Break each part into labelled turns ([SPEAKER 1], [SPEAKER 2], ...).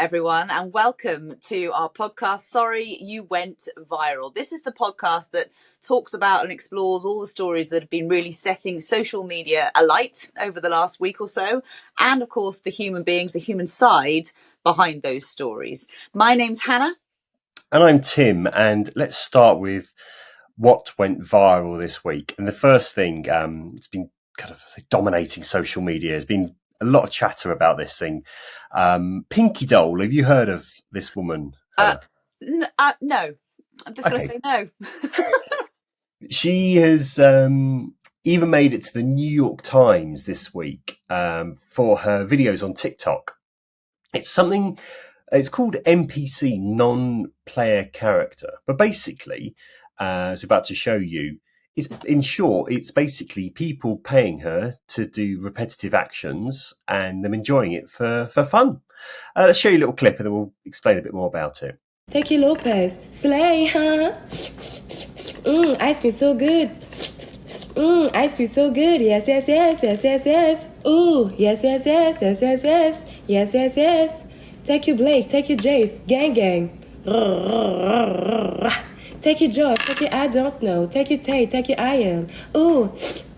[SPEAKER 1] everyone, and welcome to our podcast, Sorry You Went Viral. This is the podcast that talks about and explores all the stories that have been really setting social media alight over the last week or so, and of course the human beings, the human side behind those stories. My name's Hannah.
[SPEAKER 2] And I'm Tim, and let's start with what went viral this week. And the first thing, it's been kind of dominating social media. There's been a lot of chatter about this thing. Pinkydoll, have you heard of this woman?
[SPEAKER 1] No, I'm just going to say no.
[SPEAKER 2] She has even made it to the New York Times this week for her videos on TikTok. It's called NPC, non-player character. But basically, as I'm about to show you, it's basically people paying her to do repetitive actions and them enjoying it for fun. Let's show you a little clip and then we'll explain a bit more about it.
[SPEAKER 3] Thank you, Lopez. Slay, huh? Ice cream so good. Ice cream so good. Yes, yes, yes, yes, yes, yes. Ooh, yes, yes, yes, yes, yes, yes. Yes, yes, yes. Take you, Blake. Take you, Jace. Gang, gang. Take you, George. Take you, I don't know. Take you, Tay. Take you, I am. Ooh,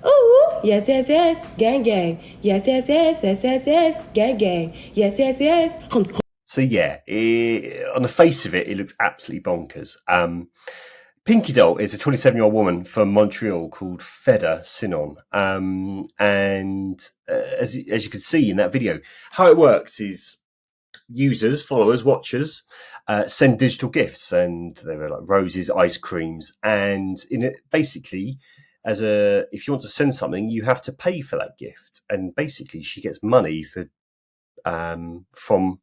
[SPEAKER 3] ooh. Yes, yes, yes. Gang, gang. Yes, yes, yes, yes, yes, yes. Gang, gang. Yes, yes, yes.
[SPEAKER 2] So yeah, on the face of it, it looks absolutely bonkers. Pinkydoll is a 27-year-old woman from Montreal called Feda Sinon. As you can see in that video, how it works is users, followers, watchers send digital gifts, and there are like roses, ice creams, and in it basically, if you want to send something, you have to pay for that gift, and basically she gets money from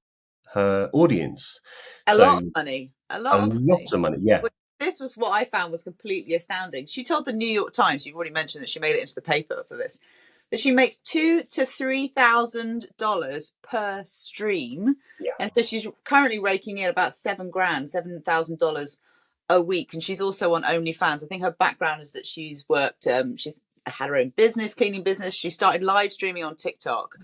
[SPEAKER 2] her audience.
[SPEAKER 1] A lot of money.
[SPEAKER 2] Yeah.
[SPEAKER 1] This was what I found was completely astounding. She told the New York Times, you've already mentioned that she made it into the paper for this, that she makes $2,000 to $3,000 per stream.
[SPEAKER 2] Yeah.
[SPEAKER 1] And so she's currently raking in about $7,000 a week. And she's also on OnlyFans. I think her background is that she's worked, she's had her own business, cleaning business. She started live streaming on TikTok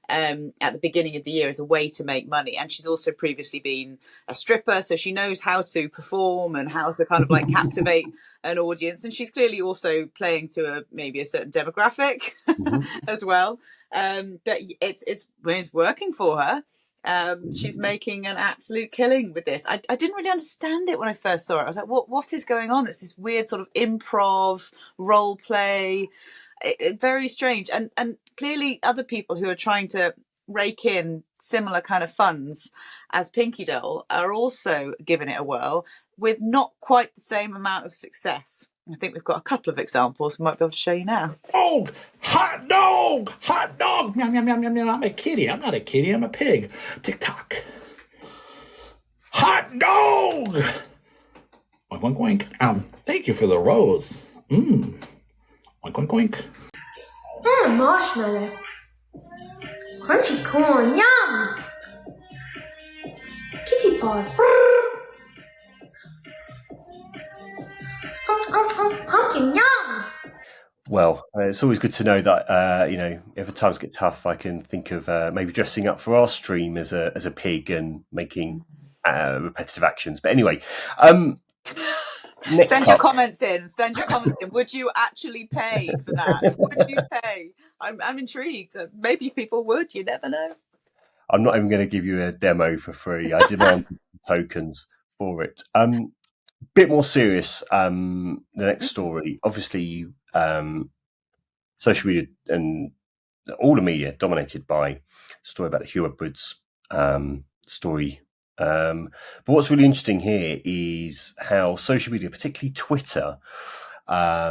[SPEAKER 1] at the beginning of the year as a way to make money. And she's also previously been a stripper, so she knows how to perform and how to kind of like captivate an audience. And she's clearly also playing to maybe a certain demographic as well. But it's working for her. She's making an absolute killing with this. I didn't really understand it when I first saw it. I was like, what is going on? It's this weird sort of improv role play. Very strange, and clearly other people who are trying to rake in similar kind of funds as Pinkydoll are also giving it a whirl with not quite the same amount of success. I think we've got a couple of examples we might be able to show you now.
[SPEAKER 4] Hot dog, yum, yum, yum, yum, yum. I'm a kitty. I'm not a kitty, I'm a pig. TikTok. Hot dog. Oink, oink, oink. Thank you for the rose. Oink, oink, oink.
[SPEAKER 5] Marshmallow. Crunchy corn, yum! Kitty paws. Pumpkin, yum!
[SPEAKER 2] Well, it's always good to know that, if times get tough, I can think of maybe dressing up for our stream as a pig and making repetitive actions. But anyway,
[SPEAKER 1] Send your comments in. Would you actually pay for that? Would you pay? I'm intrigued. Maybe people would. You never know.
[SPEAKER 2] I'm not even going to give you a demo for free. I demand tokens for it. Bit more serious. The next story, obviously, social media and all the media dominated by a story about the Hugh Edwards story. But what's really interesting here is how social media, particularly Twitter,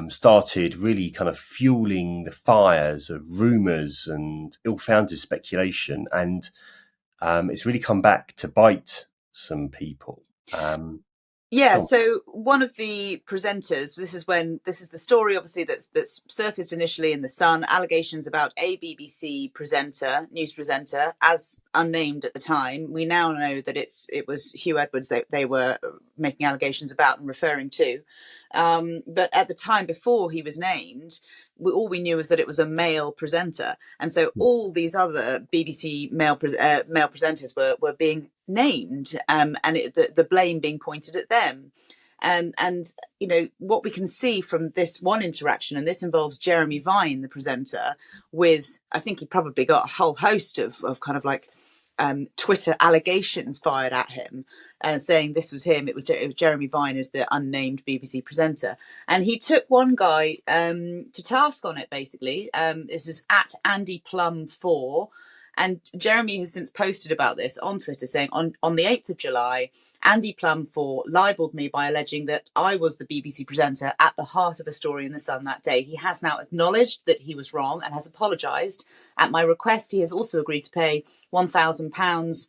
[SPEAKER 2] started really kind of fueling the fires of rumours and ill-founded speculation, and it's really come back to bite some people.
[SPEAKER 1] So one of the presenters, this is the story obviously that's surfaced initially in The Sun, allegations about a BBC presenter, news presenter, as unnamed at the time. We now know that it was Hugh Edwards they were making allegations about and referring to. But at the time before he was named, all we knew was that it was a male presenter, and so all these other BBC male presenters were being named, and the blame being pointed at them. And you know what we can see from this one interaction, and this involves Jeremy Vine, the presenter, with, I think he probably got a whole host of kind of like Twitter allegations fired at him, saying this was him. It was Jeremy Vine as the unnamed BBC presenter, and he took one guy to task on it. Basically, this is at Andy Plum 4. And Jeremy has since posted about this on Twitter, saying on the 8th of July, Andy Plum 4 libelled me by alleging that I was the BBC presenter at the heart of a story in The Sun that day. He has now acknowledged that he was wrong and has apologised. At my request, he has also agreed to pay £1,000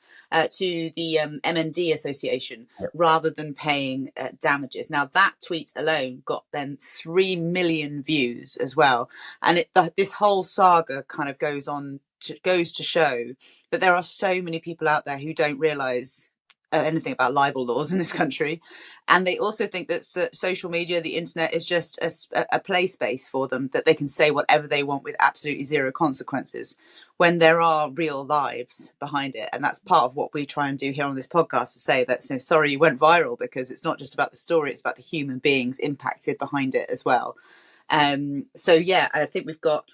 [SPEAKER 1] to the MND Association rather than paying damages. Now, that tweet alone got then 3 million views as well. And this whole saga kind of goes to show that there are so many people out there who don't realise anything about libel laws in this country, and they also think that social media, the internet, is just a play space for them, that they can say whatever they want with absolutely zero consequences, when there are real lives behind it. And that's part of what we try and do here on this podcast, to say that, so sorry you went viral, because it's not just about the story, it's about the human beings impacted behind it as well. So yeah, I think we've got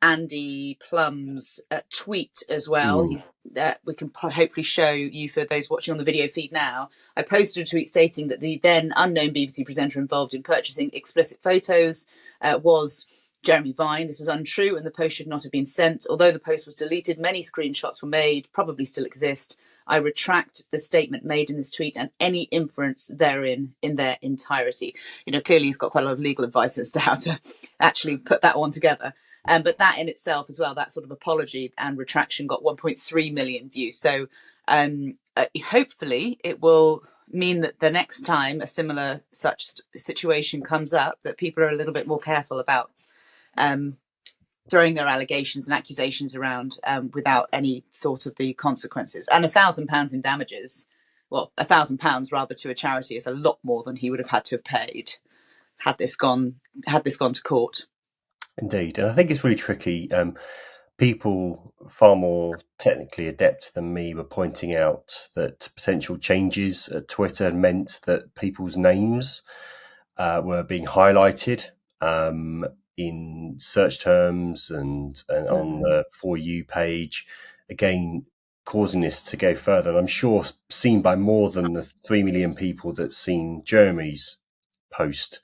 [SPEAKER 1] Andy Plum's tweet as well. We can hopefully show you, for those watching on the video feed now. I posted a tweet stating that the then unknown BBC presenter involved in purchasing explicit photos was Jeremy Vine. This was untrue and the post should not have been sent. Although the post was deleted, many screenshots were made, probably still exist. I retract the statement made in this tweet and any inference therein in their entirety. You know, clearly he's got quite a lot of legal advice as to how to actually put that one together. But that in itself as well, that sort of apology and retraction got 1.3 million views. So hopefully it will mean that the next time a similar such situation comes up, that people are a little bit more careful about throwing their allegations and accusations around without any thought of the consequences. And £1,000 in damages, well, £1,000 rather, to a charity is a lot more than he would have had to have paid had this gone to court.
[SPEAKER 2] Indeed. And I think it's really tricky. People far more technically adept than me were pointing out that potential changes at Twitter meant that people's names were being highlighted in search terms and on the For You page, again, causing this to go further. And I'm sure seen by more than the 3 million people that's seen Jeremy's post,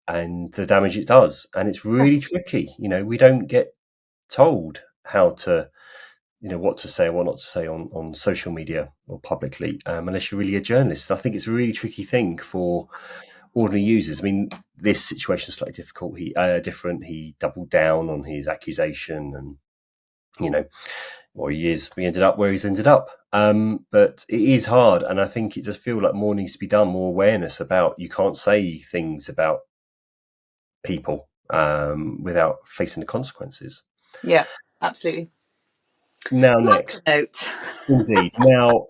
[SPEAKER 2] and the damage it does. And it's really tricky. We don't get told how to, what to say and what not to say on social media or publicly, unless you're really a journalist. And I think it's a really tricky thing for ordinary users. I mean, this situation is slightly different. He doubled down on his accusation, and we ended up where he's ended up. But it is hard, and I think it does feel like more needs to be done, more awareness about, you can't say things about people without facing the consequences.
[SPEAKER 1] Yeah, absolutely.
[SPEAKER 2] Now, next
[SPEAKER 1] note.
[SPEAKER 2] Indeed. Now,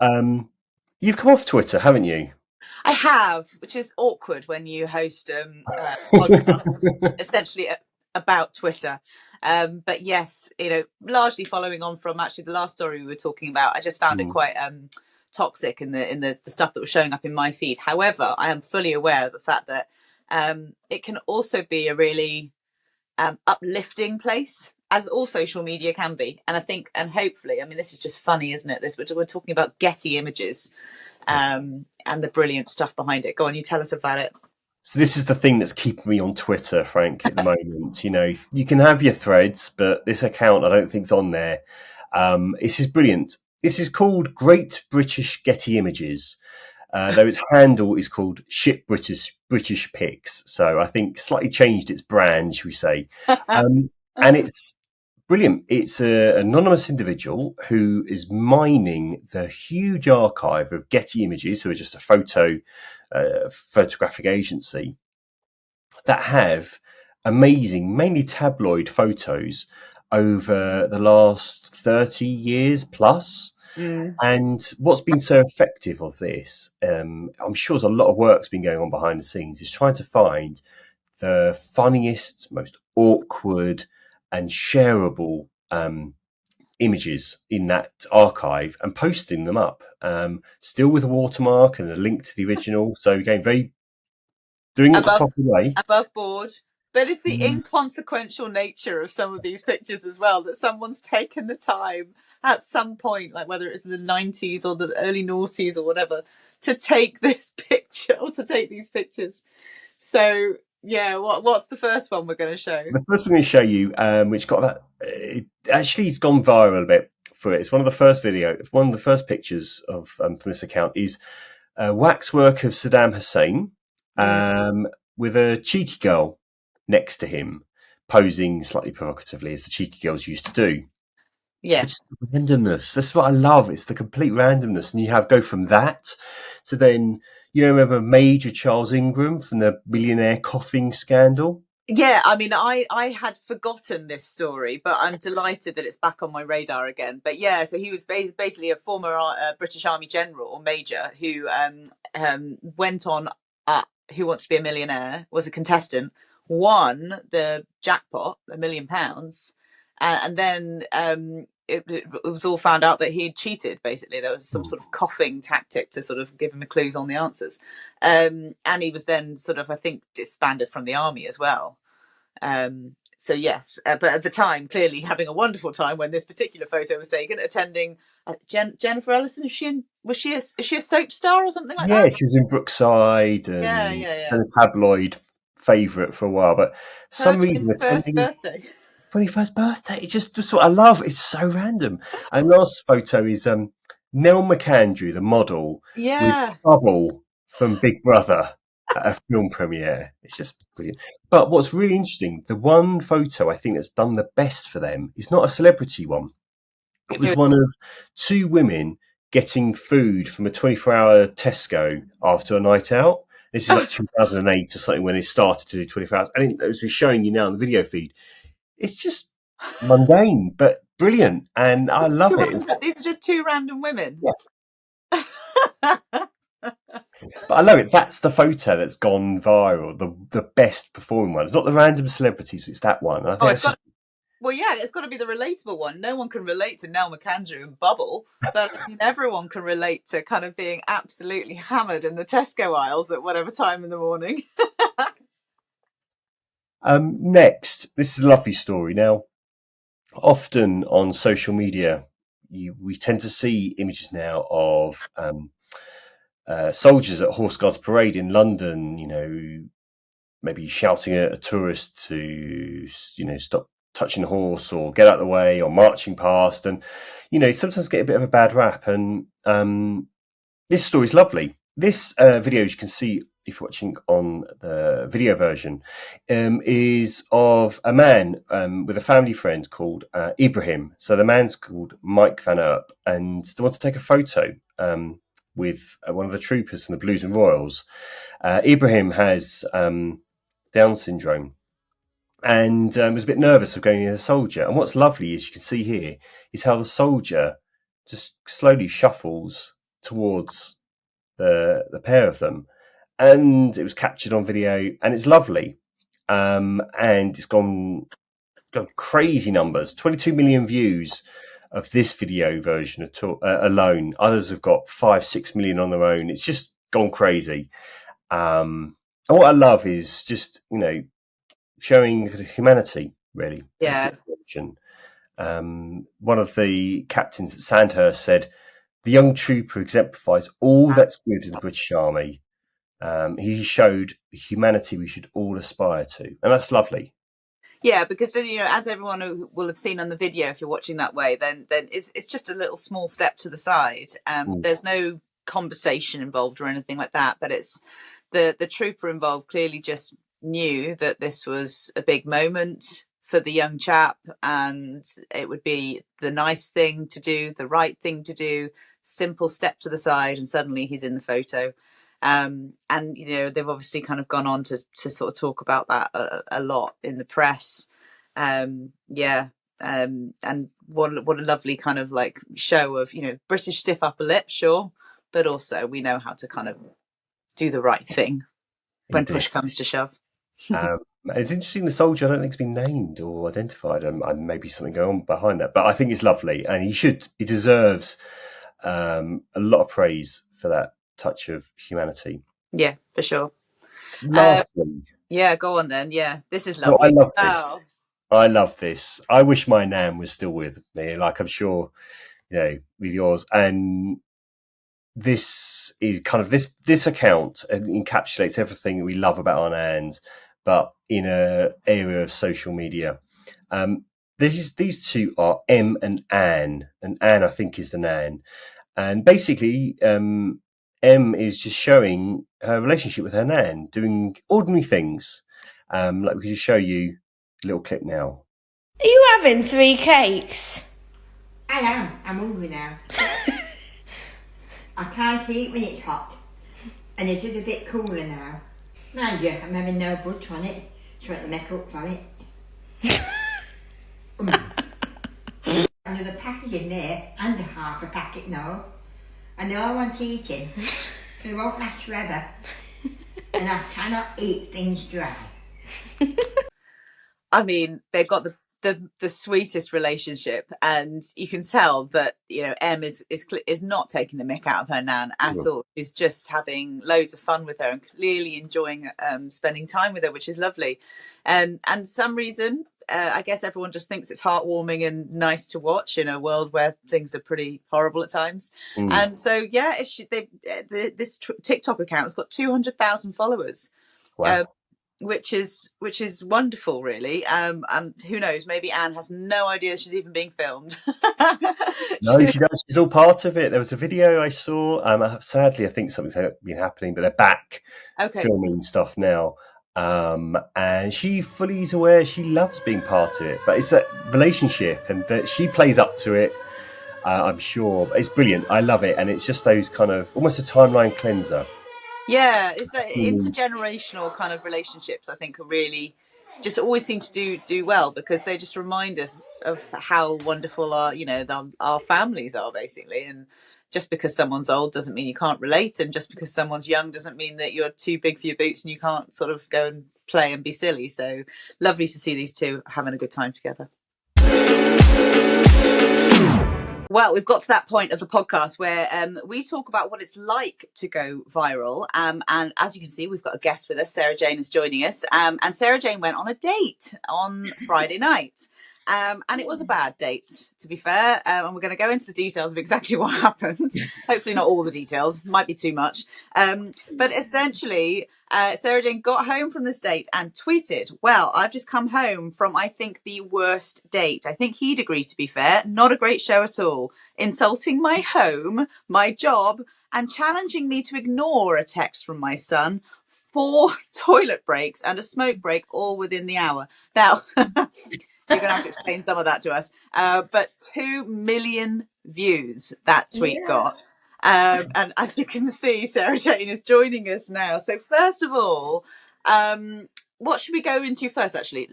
[SPEAKER 2] you've come off Twitter, haven't you?
[SPEAKER 1] I have, which is awkward when you host a podcast essentially about Twitter. But yes, largely following on from actually the last story we were talking about, I just found it quite toxic in the stuff that was showing up in my feed. However, I am fully aware of the fact that it can also be a really uplifting place, as all social media can be. And I think, and hopefully, I mean, this is just funny, isn't it? We're talking about Getty Images and the brilliant stuff behind it. Go on, you tell us about it.
[SPEAKER 2] So this is the thing that's keeping me on Twitter, Frank, at the moment. You can have your threads, but this account I don't think's on there. This is brilliant. This is called Great British Getty Images, though its handle is called Shit British Pics. So I think slightly changed its brand, should we say. And it's brilliant. It's an anonymous individual who is mining the huge archive of Getty Images, who are just a photographic agency, that have amazing, mainly tabloid photos over the last 30 years plus. And what's been so effective of this, I'm sure there's a lot of work's been going on behind the scenes, is trying to find the funniest, most awkward and shareable images in that archive and posting them up, still with a watermark and a link to the original. So again, doing it the proper way.
[SPEAKER 1] Above board. But it's the inconsequential nature of some of these pictures as well, that someone's taken the time at some point, like whether it's in the 90s or the early noughties or whatever, to take this picture or to take these pictures. So yeah, what's the first one we're going to show?
[SPEAKER 2] The first one I'm going to show you, which got about, it's gone viral a bit for it. It's one of the first pictures of from this account is waxwork of Saddam Hussein with a cheeky girl next to him, posing slightly provocatively as the cheeky girls used to do.
[SPEAKER 1] Yeah,
[SPEAKER 2] it's the randomness. That's what I love. It's the complete randomness, and you go from that to then. You remember Major Charles Ingram from the millionaire coughing scandal?
[SPEAKER 1] Yeah, I mean, I had forgotten this story, but I'm delighted that it's back on my radar again. But yeah, so he was basically a former British Army general or major who went on Who Wants to Be a Millionaire, was a contestant, won the jackpot, £1 million, and then it was all found out that he'd cheated. Basically, there was some sort of coughing tactic to sort of give him the clues on the answers, and he was then sort of, I think, disbanded from the army as well. So yes, but at the time, clearly having a wonderful time when this particular photo was taken, attending Jennifer Ellison. Is she a soap star or something like that?
[SPEAKER 2] Yeah, she was in Brookside and a tabloid favourite for a while, but for some reason
[SPEAKER 1] attending birthday.
[SPEAKER 2] 21st birthday. It's just what I love. It's so random. And last photo is Nell McAndrew, the model, with Bubble from Big Brother at a film premiere. It's just brilliant. But what's really interesting, the one photo I think that's done the best for them is not a celebrity one. It was one of two women getting food from a 24-hour Tesco after a night out. This is like 2008 or something when it started to do 24 hours. And as we're showing you now in the video feed, it's just mundane but brilliant, and I love it.
[SPEAKER 1] These are just two random women.
[SPEAKER 2] Yeah. But I love it. That's the photo that's gone viral, the best performing one. It's not the random celebrities, it's that one. I think
[SPEAKER 1] it's got to be the relatable one. No one can relate to Nell McAndrew and Bubble, but I mean, everyone can relate to kind of being absolutely hammered in the Tesco aisles at whatever time in the morning.
[SPEAKER 2] Next, this is a lovely story. Now, often on social media, we tend to see images now of soldiers at Horse Guards Parade in London, maybe shouting at a tourist to, stop touching the horse or get out of the way, or marching past, and, sometimes get a bit of a bad rap. And this story is lovely. This video, as you can see, if you're watching on the video version, is of a man with a family friend called Ibrahim. So the man's called Mike Van Erp, and they want to take a photo with one of the troopers from the Blues and Royals. Ibrahim has Down syndrome and was a bit nervous of going near the soldier. And what's lovely is you can see here is how the soldier just slowly shuffles towards the pair of them. And it was captured on video, and it's lovely. And it's gone crazy numbers, 22 million views of this video version alone. Others have got 5-6 million on their own. It's just gone crazy. And what I love is just, showing humanity, really.
[SPEAKER 1] Yeah.
[SPEAKER 2] One of the captains at Sandhurst said, "The young trooper exemplifies all that's good in the British Army. He showed the humanity we should all aspire to," and that's lovely.
[SPEAKER 1] Yeah, because as everyone will have seen on the video, if you're watching that way, then it's just a little small step to the side. There's no conversation involved or anything like that, but it's the trooper involved clearly just knew that this was a big moment for the young chap, and it would be the nice thing to do, the right thing to do, simple step to the side, and suddenly he's in the photo. And they've obviously kind of gone on to sort of talk about that a lot in the press. And what a lovely kind of like show of, you know, British stiff upper lip, sure, but also we know how to kind of do the right thing when push comes to shove.
[SPEAKER 2] It's interesting. The soldier, I don't think, has been named or identified. Maybe something going on behind that, but I think it's lovely, and he deserves a lot of praise for that touch of humanity.
[SPEAKER 1] Yeah, for sure.
[SPEAKER 2] Lastly,
[SPEAKER 1] yeah, go on then. Yeah, this is
[SPEAKER 2] so
[SPEAKER 1] lovely.
[SPEAKER 2] I love this. I love this. I wish my nan was still with me, like I'm sure, you know, with yours. And this is kind of this account encapsulates everything that we love about our nans, but in a area of social media. These two are Em and Anne I think is the nan, and basically Em is just showing her relationship with her nan, doing ordinary things. Like we can just show you a little clip now.
[SPEAKER 3] Are you having 3 cakes?
[SPEAKER 6] I am. I'm hungry now. I can't eat when it's hot. And it is a bit cooler now. Mind you, I'm having no butter on it. Trying to make up for it. And there's a packet in there, and a half a packet now. I know I want eating, but it won't last forever. And I cannot eat things dry.
[SPEAKER 1] I mean, they've got the sweetest relationship, and you can tell that, you know, Em is not taking the mick out of her nan at all. She's just having loads of fun with her and clearly enjoying spending time with her, which is lovely. And some reason, I guess everyone just thinks it's heartwarming and nice to watch in a world where things are pretty horrible at times. And so, yeah, this TikTok account has got 200,000 followers.
[SPEAKER 2] Wow.
[SPEAKER 1] Which is wonderful, really. And who knows, maybe Anne has no idea she's even being filmed.
[SPEAKER 2] No, she does. She's all part of it. There was a video I saw. Sadly, I think something's been happening, but they're back filming stuff now. And she fully is aware. She loves being part of it, but it's that relationship, and that she plays up to it. I'm sure it's brilliant. I love it, and it's just those kind of almost a timeline cleanser.
[SPEAKER 1] Yeah, it's that intergenerational kind of relationships, I think, are really just always seem to do well, because they just remind us of how wonderful our families are, basically. And just because someone's old doesn't mean you can't relate, and just because someone's young doesn't mean that you're too big for your boots and you can't sort of go and play and be silly. So lovely to see these two having a good time together. Well, we've got to that point of the podcast where we talk about what it's like to go viral. And as you can see, we've got a guest with us. Sarah-Jayne is joining us. And Sarah-Jayne went on a date on Friday night. And it was a bad date, to be fair. And we're going to go into the details of exactly what happened. Hopefully not all the details. Might be too much. But essentially, Sarah-Jayne got home from this date and tweeted, well, I've just come home from, I think, the worst date. I think he'd agree, to be fair. Not a great show at all. Insulting my home, my job, and challenging me to ignore a text from my son. 4 toilet breaks and a smoke break all within the hour. Now... You're going to have to explain some of that to us. But 2 million views that tweet got. And as you can see, Sarah-Jayne is joining us now. So first of all, what should we go into first, actually?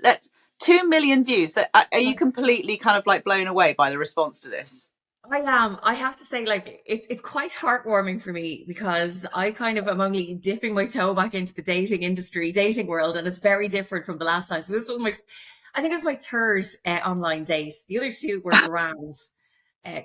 [SPEAKER 1] 2 million views. Are you completely kind of like blown away by the response to this?
[SPEAKER 7] I am. I have to say, like, it's quite heartwarming for me, because I kind of am only dipping my toe back into the dating world, and it's very different from the last time. So this was I think it was my 3rd online date. The other 2 were grand.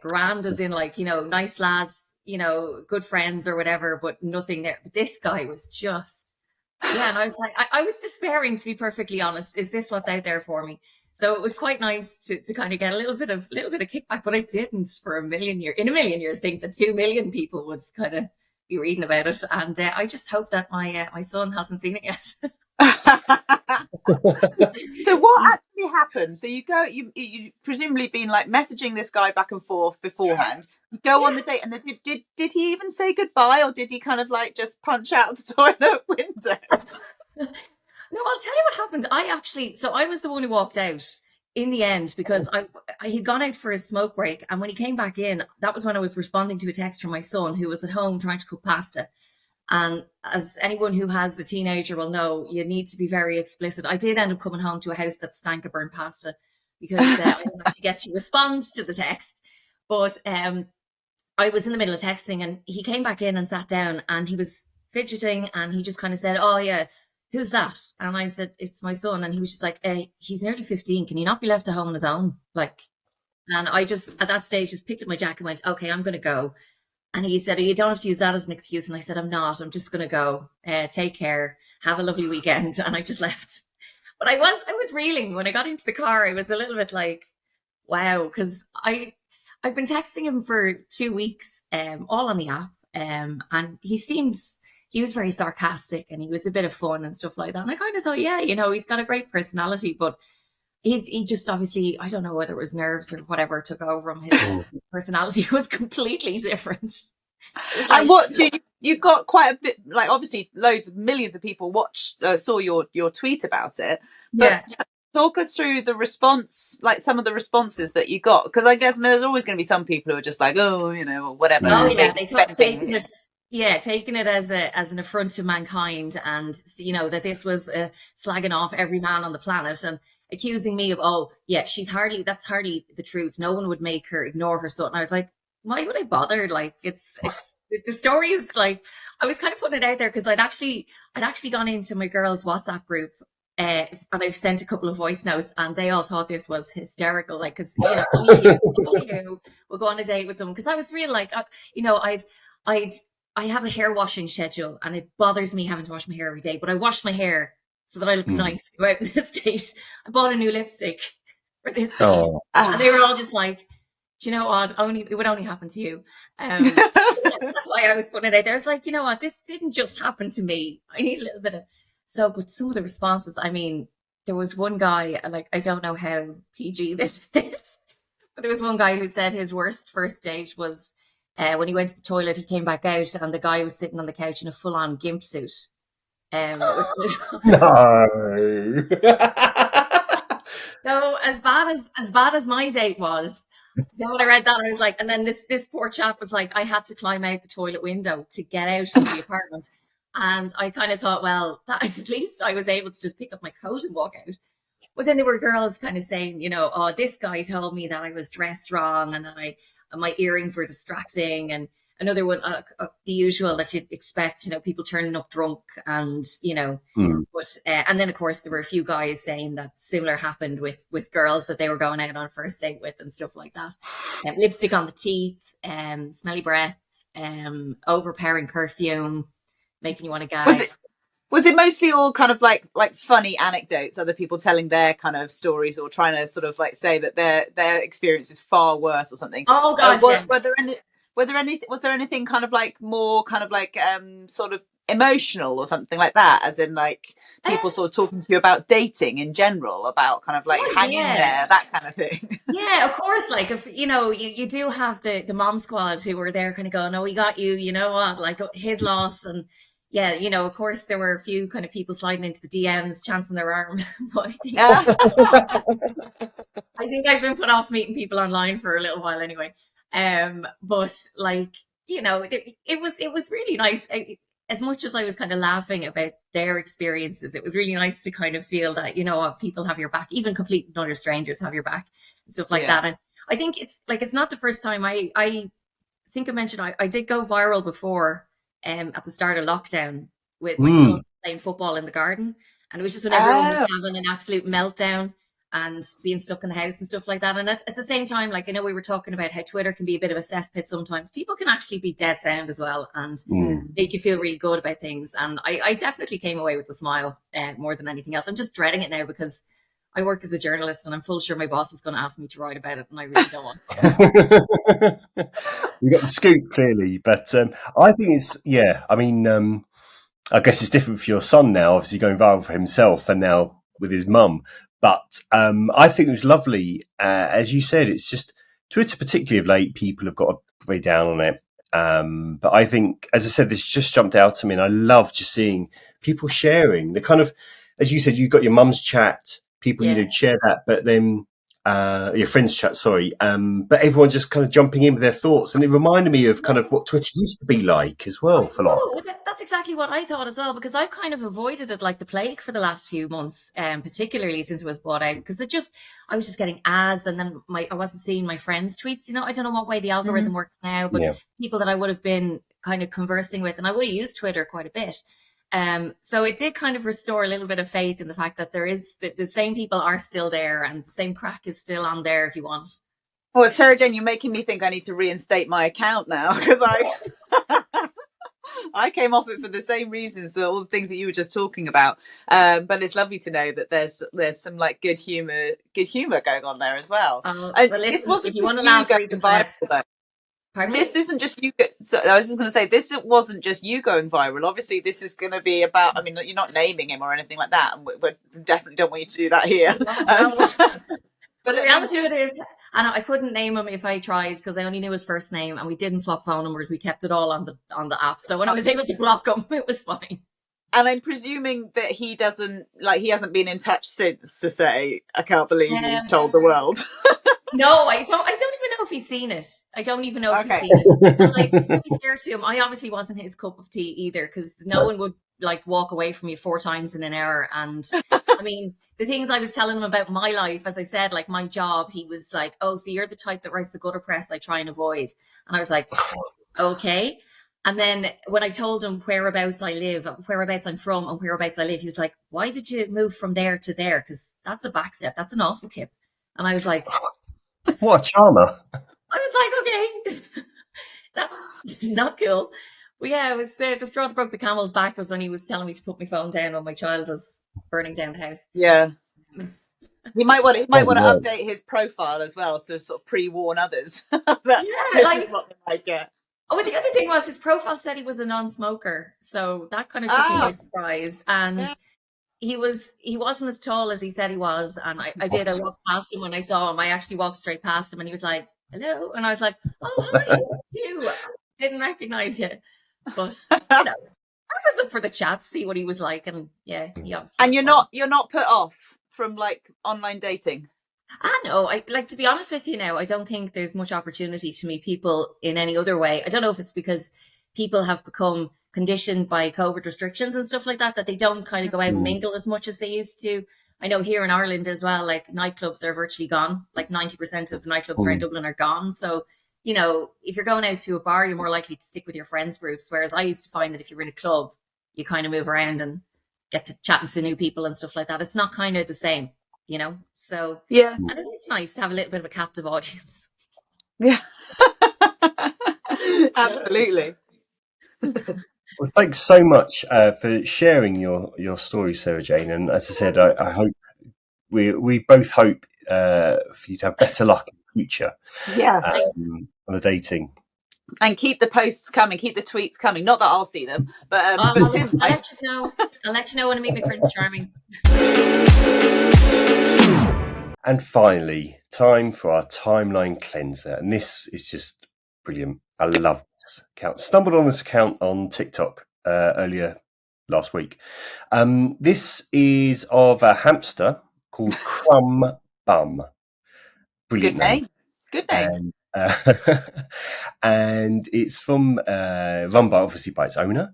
[SPEAKER 7] Grand as in, like, you know, nice lads, you know, good friends or whatever, but nothing there. But this guy was just, yeah. And I was like, I was despairing, to be perfectly honest. Is this what's out there for me? So it was quite nice to kind of get a little bit of kickback, but I didn't in a million years think that 2 million people would kind of be reading about it. And I just hope that my son hasn't seen it yet.
[SPEAKER 1] So what actually happened? So you presumably been like messaging this guy back and forth beforehand. You go on the date, and then did he even say goodbye, or did he kind of like just punch out the toilet window?
[SPEAKER 7] No, I'll tell you what happened. I was the one who walked out in the end, because he'd gone out for his smoke break, and when he came back in, that was when I was responding to a text from my son, who was at home trying to cook pasta. And as anyone who has a teenager will know, you need to be very explicit. I did end up coming home to a house that stank of burnt pasta. because I didn't actually get to respond to the text. But I was in the middle of texting, and he came back in and sat down, and he was fidgeting, and he just kind of said, "Oh yeah, who's that?" And I said, "It's my son." And he was just like, "He's nearly 15. Can he not be left at home on his own?" Like, and I just, at that stage, just picked up my jacket and went, "Okay, I'm going to go." And he said, "Oh, you don't have to use that as an excuse." And I said, "I'm not. I'm just going to go. Take care. Have a lovely weekend." And I just left. But I was reeling when I got into the car. I was a little bit like, wow, because I've been texting him for 2 weeks, all on the app, and he was very sarcastic, and he was a bit of fun and stuff like that. And I kind of thought, yeah, he's got a great personality, but he just obviously, I don't know whether it was nerves or whatever took over him. His personality was completely different.
[SPEAKER 1] And what you got quite a bit, like obviously millions of people saw your tweet about it, but
[SPEAKER 7] Yeah.
[SPEAKER 1] Talk us through the response, like some of the responses that you got, because I guess there's always going to be some people who are just like, oh, or whatever.
[SPEAKER 7] Oh yeah, they taking it as an affront to mankind, and that this was slagging off every man on the planet and accusing me of, oh yeah, that's hardly the truth. No one would make her ignore her son. And I was like, why would I bother? Like, it's the story is like, I was kind of putting it out there because I'd actually gone into my girls' WhatsApp group. And I've sent a couple of voice notes, and they all thought this was hysterical. Like, because only you will go on a date with someone. Because I was real, like, I have a hair washing schedule, and it bothers me having to wash my hair every day. But I wash my hair so that I look nice to go out in this date. I bought a new lipstick for this date, and they were all just like, "Do you know what? It would only happen to you." That's why I was putting it out there. It's like, you know what? This didn't just happen to me. I need a little bit of. So, but some of the responses, I mean, there was one guy, like, I don't know how PG this is, but there was one guy who said his worst first date was when he went to the toilet, he came back out, and the guy was sitting on the couch in a full-on gimp suit.
[SPEAKER 2] No.
[SPEAKER 7] So as bad as my date was, then when I read that, I was like, and then this poor chap was like, I had to climb out the toilet window to get out of the apartment. And I kind of thought, well, at least I was able to just pick up my coat and walk out. But then there were girls kind of saying, oh, this guy told me that I was dressed wrong, and that my earrings were distracting, and another one, the usual that you'd expect, people turning up drunk, and But and then of course there were a few guys saying that similar happened with girls that they were going out on a first date with and stuff like that. Lipstick on the teeth, smelly breath, overpowering perfume, making you want to gag.
[SPEAKER 1] Was it mostly all kind of like funny anecdotes, other people telling their kind of stories, or trying to sort of like say that their experience is far worse or something?
[SPEAKER 7] Oh God!
[SPEAKER 1] Was there anything kind of like more kind of like sort of emotional or something like that, as in like people sort of talking to you about dating in general, about kind of like hang in there, that kind of thing?
[SPEAKER 7] Yeah, of course. Like, if you do have the mom squad who were there kind of going, "Oh, we got you," you know what, like his loss. And yeah, of course there were a few kind of people sliding into the DMs, chancing their arm. But I think I've been put off meeting people online for a little while anyway. But like, it was really nice. As much as I was kind of laughing about their experiences, it was really nice to kind of feel that, people have your back, even complete and utter strangers have your back and stuff like that. And I think it's not the first time. I think I mentioned I did go viral before at the start of lockdown with my son playing football in the garden. And it was just when everyone was having an absolute meltdown and being stuck in the house and stuff like that. And at the same time, like, I know we were talking about how Twitter can be a bit of a cesspit sometimes. People can actually be dead sound as well and make you feel really good about things. And I definitely came away with a smile more than anything else. I'm just dreading it now because I work as a journalist and I'm full sure my boss is going to ask me to write about it, and I really don't want to.
[SPEAKER 2] You got the scoop clearly, but I think it's, I mean, I guess it's different for your son now, obviously going viral for himself and now with his mum. But I think it was lovely. As you said, it's just Twitter, particularly of late, people have got very down on it. But I think, as I said, this just jumped out to me, and I love just seeing people sharing the kind of, as you said, you've got your mum's chat, people share that. But then your friends chat, sorry. But everyone just kind of jumping in with their thoughts, and it reminded me of kind of what Twitter used to be like as well for a lot.
[SPEAKER 7] Oh, that's exactly what I thought as well, because I've kind of avoided it like the plague for the last few months, particularly since it was bought out, because I was just getting ads, and then I wasn't seeing my friends' tweets. I don't know what way the algorithm works now, but people that I would have been kind of conversing with, and I would have used Twitter quite a bit. So it did kind of restore a little bit of faith in the fact that there is the same people are still there, and the same crack is still on there if you want.
[SPEAKER 1] Well, Sarah-Jayne, you're making me think I need to reinstate my account now, because I came off it for the same reasons, all the things that you were just talking about. But it's lovely to know that there's some like good humor going on there as well.
[SPEAKER 7] Well,
[SPEAKER 1] This
[SPEAKER 7] listen,
[SPEAKER 1] wasn't
[SPEAKER 7] if you
[SPEAKER 1] just
[SPEAKER 7] want to
[SPEAKER 1] you
[SPEAKER 7] laugh,
[SPEAKER 1] going
[SPEAKER 7] read the
[SPEAKER 1] viral,
[SPEAKER 7] thread.
[SPEAKER 1] though.
[SPEAKER 7] Pardon me?
[SPEAKER 1] This isn't just you. So I was just going to say, this wasn't just you going viral. Obviously, this is going to be about. I mean, you're not naming him or anything like that, and we definitely don't want you to do that here.
[SPEAKER 7] But the reality of it is, and I couldn't name him if I tried, because I only knew his first name, and we didn't swap phone numbers. We kept it all on the app. So when I was able to block him, it was fine.
[SPEAKER 1] And I'm presuming that he hasn't been in touch since to say, I can't believe you told the world.
[SPEAKER 7] No, I don't even know if he's seen it. I don't even know if he's seen it. And, like, to be fair to him, I obviously wasn't his cup of tea either, because no one would like walk away from you 4 times in an hour. And I mean, the things I was telling him about my life, as I said, like my job, he was like, oh, so you're the type that writes the gutter press I try and avoid. And I was like, okay. And then when I told him whereabouts I live, whereabouts I'm from and whereabouts I live, he was like, why did you move from there to there? Because that's a back step. That's an awful kip. And I was like,
[SPEAKER 2] what a charmer.
[SPEAKER 7] I was like, okay, that's not cool. But yeah, it was the straw that broke the camel's back was when he was telling me to put my phone down when my child was burning down the house.
[SPEAKER 1] Yeah. He might want to update his profile as well, so sort of pre-warn others that this is what they might get.
[SPEAKER 7] Oh, and the other thing was his profile said he was a non-smoker, so that kind of took me by surprise. And he wasn't as tall as he said he was, and I walked past him when I saw him. I actually walked straight past him, and he was like, "Hello," and I was like, "Oh, hi, you." Didn't recognize you, but I was up for the chat, see what he was like, and yeah, he obviously.
[SPEAKER 1] And you're not put off from like online dating.
[SPEAKER 7] I know. I like, to be honest with you now, I don't think there's much opportunity to meet people in any other way. I don't know if it's because people have become conditioned by COVID restrictions and stuff like that they don't kind of go out and mingle as much as they used to. I know here in Ireland as well, like nightclubs are virtually gone. Like 90% of nightclubs around Dublin are gone. So, if you're going out to a bar, you're more likely to stick with your friends groups. Whereas I used to find that if you're in a club, you kind of move around and get to chatting to new people and stuff like that. It's not kind of the same. So yeah, and it's nice to have a little bit of a captive audience.
[SPEAKER 1] Yeah, absolutely.
[SPEAKER 2] Well, thanks so much for sharing your story, Sarah-Jayne. And as I said, I hope we both hope for you to have better luck in the future.
[SPEAKER 1] Yes,
[SPEAKER 2] on the dating.
[SPEAKER 1] And keep the posts coming, keep the tweets coming. Not that I'll see them, but
[SPEAKER 7] I'll let you know. I'll let you know when I meet my Prince Charming.
[SPEAKER 2] And finally, time for our timeline cleanser. And this is just brilliant. I love this account. Stumbled on this account on TikTok earlier last week. This is of a hamster called Crumb Bum. Brilliant name.
[SPEAKER 1] Good name.
[SPEAKER 2] And it's run by, obviously, by its owner.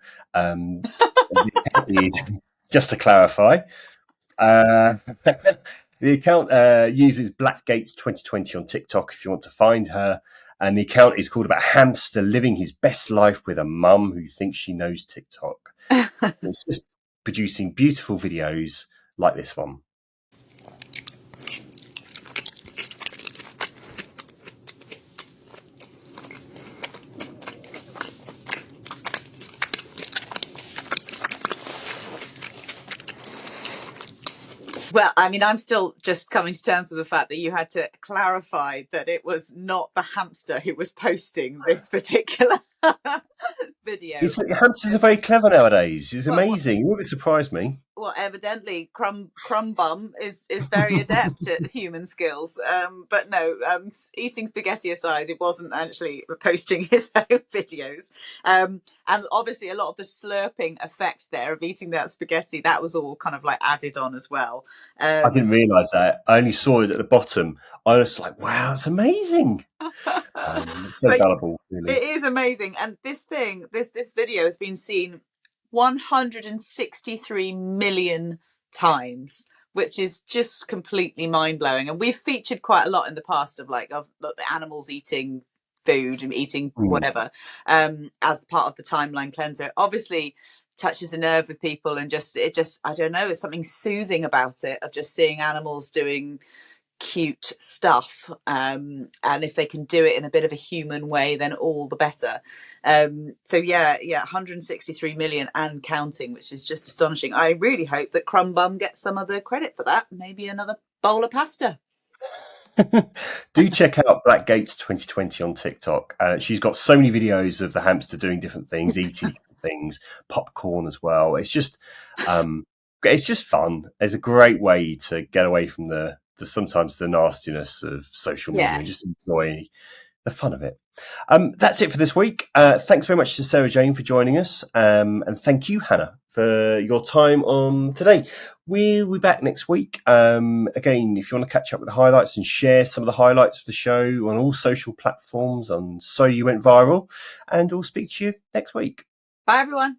[SPEAKER 2] Just to clarify, the account uses Blackgates 2020 on TikTok if you want to find her. And the account is called about a hamster living his best life with a mum who thinks she knows TikTok. It's just producing beautiful videos like this one.
[SPEAKER 1] Well, I mean, I'm still just coming to terms with the fact that you had to clarify that it was not the hamster who was posting this particular video.
[SPEAKER 2] Hamsters are very clever nowadays. It's amazing. It wouldn't surprise me.
[SPEAKER 1] well, evidently, Crumb Bum is very adept at human skills. But no, eating spaghetti aside, it wasn't actually posting his own videos. And obviously, a lot of the slurping effect there of eating that spaghetti, that was all kind of like added on as well.
[SPEAKER 2] I didn't realise that. I only saw it at the bottom. I was like, wow, it's amazing. It's so gullible, really.
[SPEAKER 1] It is amazing. And this video has been seen 163 million times, which is just completely mind-blowing. And we've featured quite a lot in the past of the animals eating food and eating whatever as part of the timeline cleanser. Obviously touches a nerve with people, and it just I don't know, there's something soothing about it, of just seeing animals doing cute stuff, and if they can do it in a bit of a human way, then all the better. So yeah 163 million and counting, which is just astonishing. I really hope that Crumb Bum gets some of the credit for that, maybe another bowl of pasta.
[SPEAKER 2] Do check out Black Gates 2020 on TikTok. She's got so many videos of the hamster doing different things, eating different things, popcorn as well. It's just fun. It's a great way to get away from the sometimes the nastiness of social media and just enjoy the fun of it. That's it for this week. Thanks very much to Sarah-Jayne for joining us. And thank you, Hannah, for your time on today. We'll be back next week. Again, if you want to catch up with the highlights and share some of the highlights of the show on all social platforms on So You Went Viral, and we'll speak to you next week.
[SPEAKER 1] Bye, everyone.